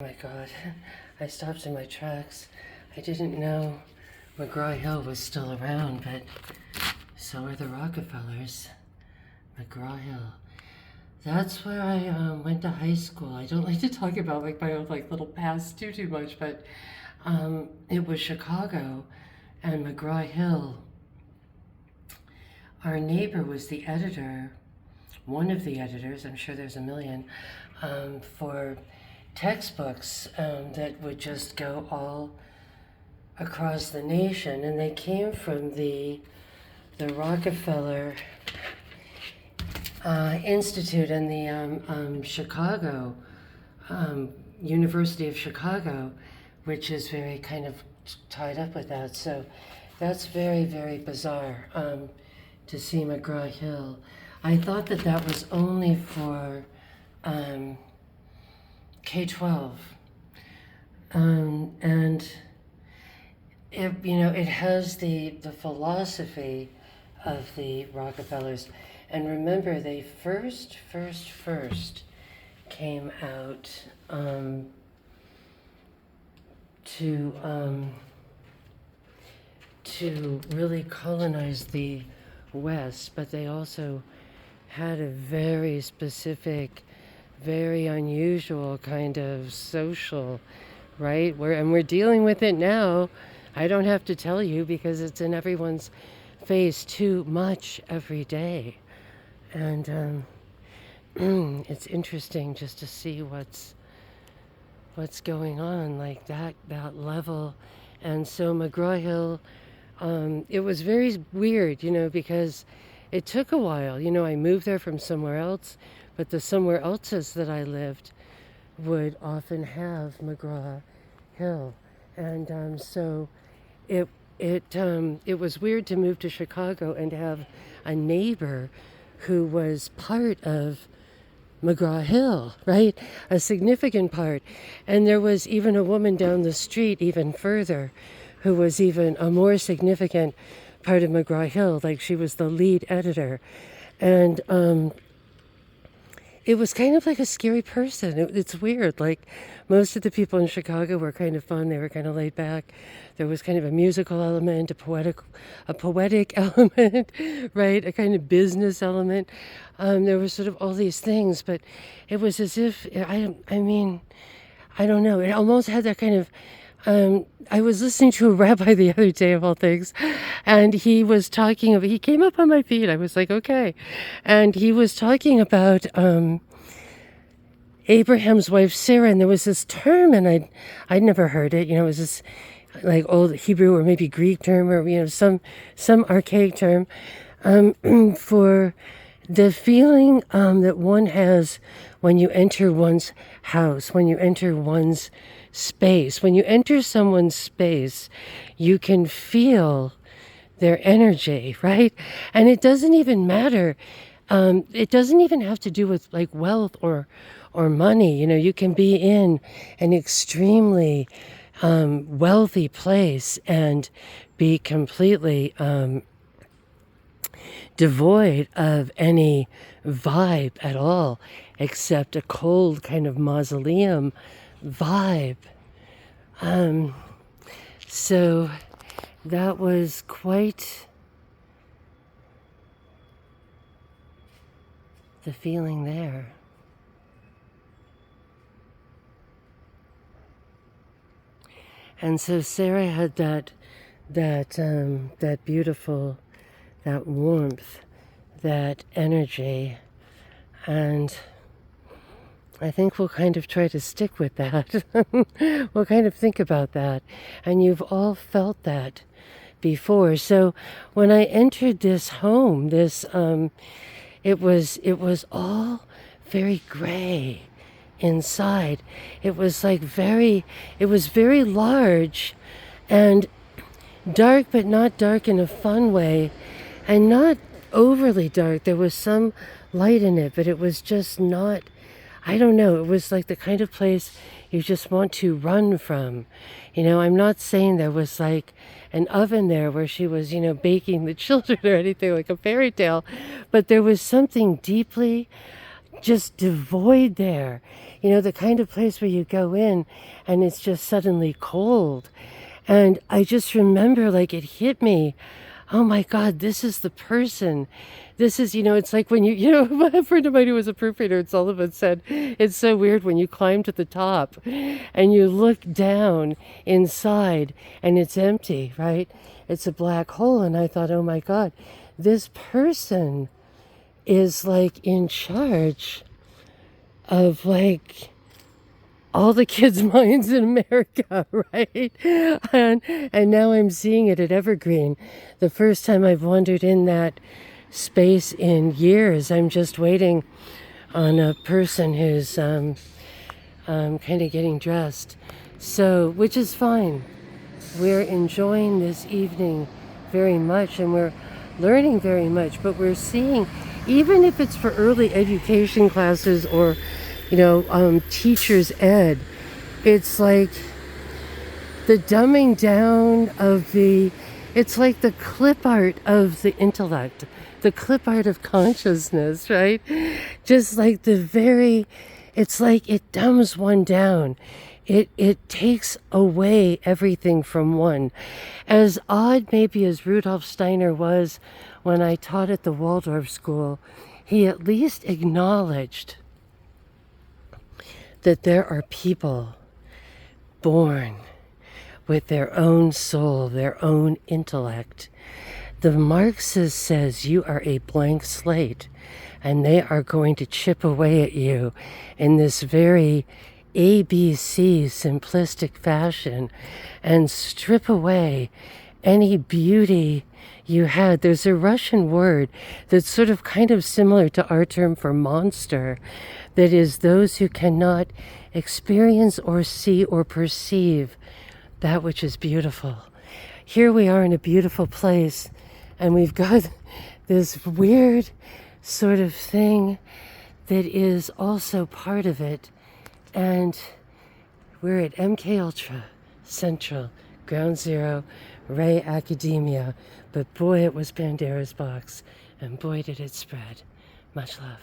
Oh my God, I stopped in my tracks. I didn't know McGraw Hill was still around, but so are the Rockefellers. McGraw Hill. That's where I went to high school. I don't like to talk about my own little past too much, but it was Chicago and McGraw Hill. Our neighbor was the editor, one of the editors, I'm sure there's a million, for textbooks that would just go all across the nation, and they came from the Rockefeller Institute and the Chicago University of Chicago, which is very kind of tied up with that. So that's very, very bizarre to see McGraw Hill. I thought that was only for K-12, and it has the philosophy of the Rockefellers. And remember, they first came out to really colonize the West, but they also had a very specific, very unusual kind of social, right? We're dealing with it now. I don't have to tell you because it's in everyone's face too much every day. And it's interesting just to see what's going on, like that level. And so McGraw Hill, it was very weird, because it took a while. I moved there from somewhere else, but the somewhere else's that I lived would often have McGraw Hill. And so it was weird to move to Chicago and have a neighbor who was part of McGraw Hill, right? A significant part. And there was even a woman down the street even further who was even a more significant part of McGraw Hill, like she was the lead editor. And it was kind of like a scary person. It's weird. Like most of the people in Chicago were kind of fun. They were kind of laid back. There was kind of a musical element, a poetic element, right? A kind of business element. There was sort of all these things, but it was as if, I mean, I don't know. It almost had that kind of, I was listening to a rabbi the other day of all things, and he was talking about, he came up on my feed. I was like, okay. And he was talking about Abraham's wife Sarah, and there was this term, and I'd never heard it. It was this like old Hebrew or maybe Greek term, or some archaic term for the feeling that one has when you enter one's house, when you enter one's space. When you enter someone's space, you can feel their energy, right? And it doesn't even matter. It doesn't even have to do with like wealth or money. You can be in an extremely wealthy place and be completely devoid of any vibe at all, except a cold kind of mausoleum vibe. So that was quite the feeling there. And so Sarah had that beautiful, that warmth, that energy, and I think we'll kind of try to stick with that. We'll kind of think about that. And you've all felt that before. So when I entered this home, it was all very gray inside. It was very large and dark, but not dark in a fun way, and not overly dark. There was some light in it, but it was just not, I don't know, it was like the kind of place you just want to run from. I'm not saying there was like an oven there where she was, baking the children or anything like a fairy tale, but there was something deeply just devoid there. You know, the kind of place where you go in and it's just suddenly cold. And I just remember, like, it hit me. Oh my God, this is the person. This is, it's like when a friend of mine who was a proofreader in Sullivan said, it's so weird when you climb to the top and you look down inside and it's empty, right? It's a black hole. And I thought, oh my God, this person is like in charge of like all the kids' minds in America, right? And now I'm seeing it at Evergreen. The first time I've wandered in that space in years. I'm just waiting on a person who's kind of getting dressed. So, which is fine. We're enjoying this evening very much and we're learning very much, but we're seeing, even if it's for early education classes or teachers ed, it's like the dumbing down of it's like the clip art of the intellect, the clip art of consciousness, right? Just like it's like it dumbs one down. It takes away everything from one. As odd maybe as Rudolf Steiner was when I taught at the Waldorf School, he at least acknowledged that there are people born with their own soul, their own intellect. The Marxist says you are a blank slate, and they are going to chip away at you in this very ABC simplistic fashion and strip away any beauty you had. There's a Russian word that's sort of kind of similar to our term for monster, that is those who cannot experience or see or perceive that which is beautiful. Here we are in a beautiful place, and we've got this weird sort of thing that is also part of it. And we're at MK Ultra Central, Ground Zero, Ray Academia. But boy, it was Pandora's box, and boy, did it spread. Much love.